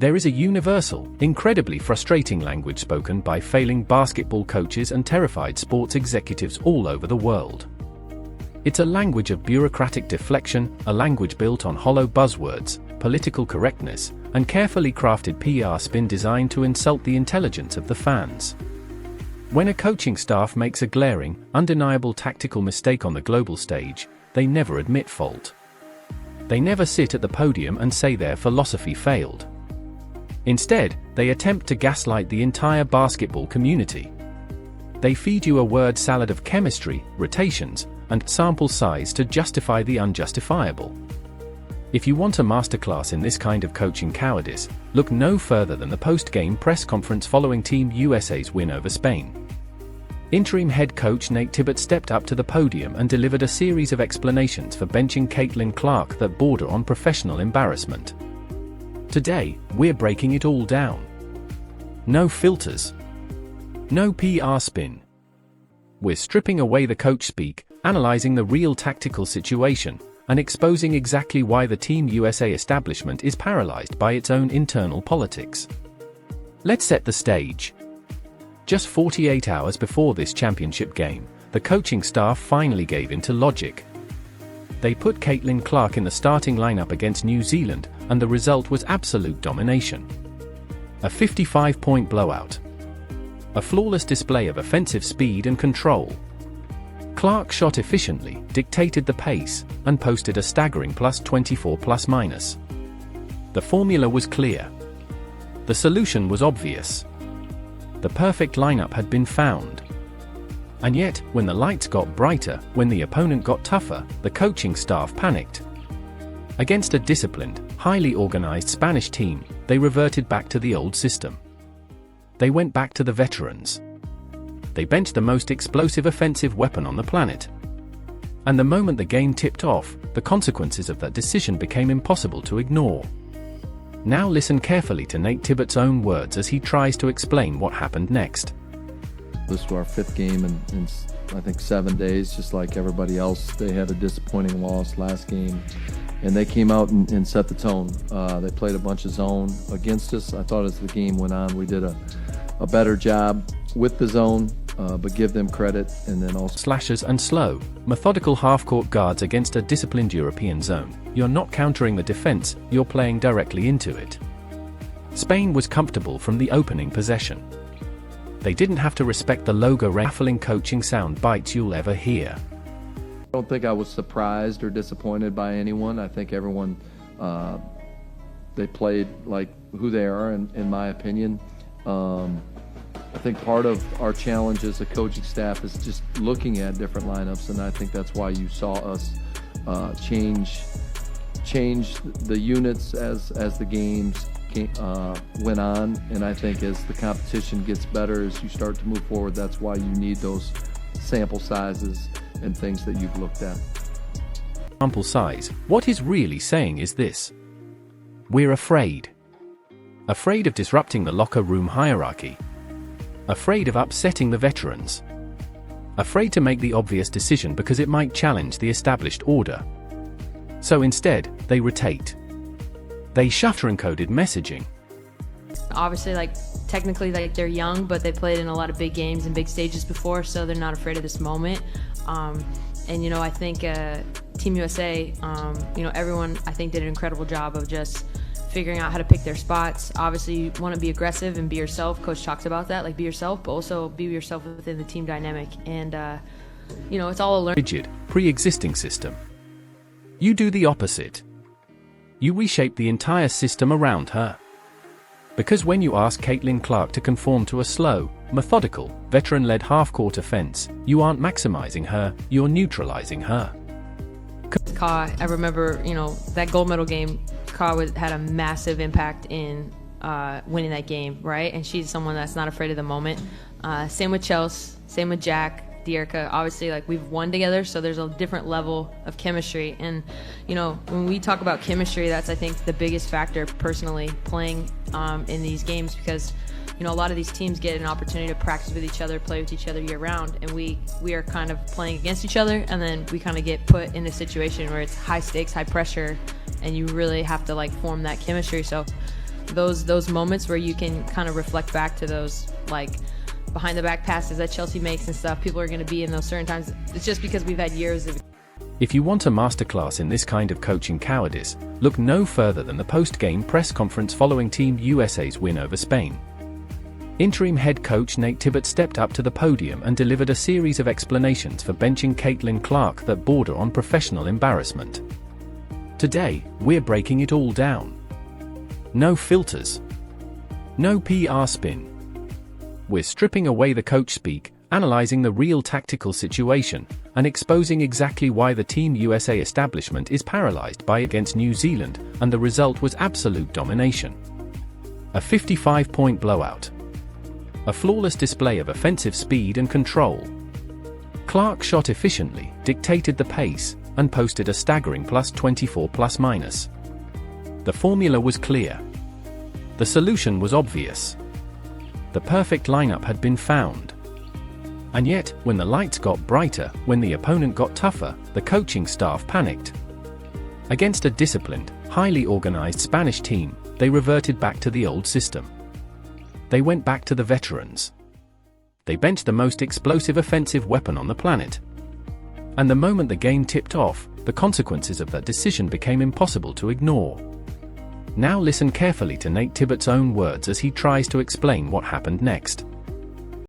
There is a universal, incredibly frustrating language spoken by failing basketball coaches and terrified sports executives all over the world. It's a language of bureaucratic deflection, a language built on hollow buzzwords, political correctness, and carefully crafted PR spin designed to insult the intelligence of the fans. When a coaching staff makes a glaring, undeniable tactical mistake on the global stage, they never admit fault. They never sit at the podium and say their philosophy failed. Instead, they attempt to gaslight the entire basketball community. They feed you a word salad of chemistry, rotations, and sample size to justify the unjustifiable. If you want a masterclass in this kind of coaching cowardice, look no further than the post-game press conference following Team USA's win over Spain. Interim head coach Nate Tibbetts stepped up to the podium and delivered a series of explanations for benching Caitlin Clark that border on professional embarrassment. Today, we're breaking it all down. No filters. No PR spin. We're stripping away the coach speak, analyzing the real tactical situation, and exposing exactly why the Team USA establishment is paralyzed by its own internal politics. Let's set the stage. Just 48 hours before this championship game, the coaching staff finally gave in to logic. They put Caitlin Clark in the starting lineup against New Zealand, and the result was absolute domination. A 55-point blowout. A flawless display of offensive speed and control. Clark shot efficiently, dictated the pace, and posted a staggering +24 ±. The formula was clear. The solution was obvious. The perfect lineup had been found. And yet, when the lights got brighter, when the opponent got tougher, the coaching staff panicked. Against a disciplined, highly organized Spanish team, they reverted back to the old system. They went back to the veterans. They benched the most explosive offensive weapon on the planet. And the moment the game tipped off, the consequences of that decision became impossible to ignore. Now listen carefully to Nate Tibbetts' own words as he tries to explain what happened next. This was our fifth game in I think 7 days, just like everybody else. They had a disappointing loss last game, and they came out and set the tone. They played a bunch of zone against us. I thought as the game went on, we did a better job with the zone, but give them credit. And then also slashers and slow, methodical half-court guards against a disciplined European zone. You're not countering the defense, you're playing directly into it. Spain was comfortable from the opening possession. They didn't have to respect the logo raffling coaching sound bites you'll ever hear. I don't think I was surprised or disappointed by anyone. I think everyone, they played like who they are, in my opinion. I think part of our challenge as a coaching staff is just looking at different lineups, and I think that's why you saw us change the units as the games went on. And I think as the competition gets better, as you start to move forward, that's why you need those sample sizes and things that you've looked at. Sample size. What he's really saying is this: we're afraid. Afraid of disrupting the locker room hierarchy. Afraid of upsetting the veterans. Afraid to make the obvious decision because it might challenge the established order. So instead, they rotate. They shutter-encoded messaging. Obviously, technically, they're young, but they played in a lot of big games and big stages before, so they're not afraid of this moment. And I think Team USA, everyone, I think, did an incredible job of just figuring out how to pick their spots. Obviously, you want to be aggressive and be yourself. Coach talks about that, be yourself, but also be yourself within the team dynamic. And, it's all a rigid, pre-existing system. You do the opposite. You reshape the entire system around her. Because when you ask Caitlin Clark to conform to a slow, methodical, veteran-led half-court offense, you aren't maximizing her, you're neutralizing her. Ka, I remember, that gold medal game, Ka had a massive impact in winning that game, right? And she's someone that's not afraid of the moment. Same with Chelsea, same with Jack, Dearica. Obviously, we've won together, so there's a different level of chemistry. And, when we talk about chemistry, that's, I think, the biggest factor personally playing in these games, because, a lot of these teams get an opportunity to practice with each other, play with each other year round, and we are kind of playing against each other, and then we kind of get put in a situation where it's high stakes, high pressure, and you really have to form that chemistry. So those moments where you can kind of reflect back to those, like, behind the back passes that Chelsea makes and stuff. People are going to be in those certain times. It's just because we've had years of. If you want a masterclass in this kind of coaching cowardice, look no further than the post-game press conference following Team USA's win over Spain. Interim head coach Nate Tibbetts stepped up to the podium and delivered a series of explanations for benching Caitlin Clark that border on professional embarrassment. Today, we're breaking it all down. No filters. No PR spin. We're stripping away the coach speak, analyzing the real tactical situation, and exposing exactly why the Team USA establishment is paralyzed by against New Zealand, and the result was absolute domination. A 55-point blowout. A flawless display of offensive speed and control. Clark shot efficiently, dictated the pace, and posted a staggering +24 ±. The formula was clear. The solution was obvious. The perfect lineup had been found. And yet, when the lights got brighter, when the opponent got tougher, the coaching staff panicked. Against a disciplined, highly organized Spanish team, they reverted back to the old system. They went back to the veterans. They benched the most explosive offensive weapon on the planet. And the moment the game tipped off, the consequences of that decision became impossible to ignore. Now listen carefully to Nate Tibbetts' own words as he tries to explain what happened next.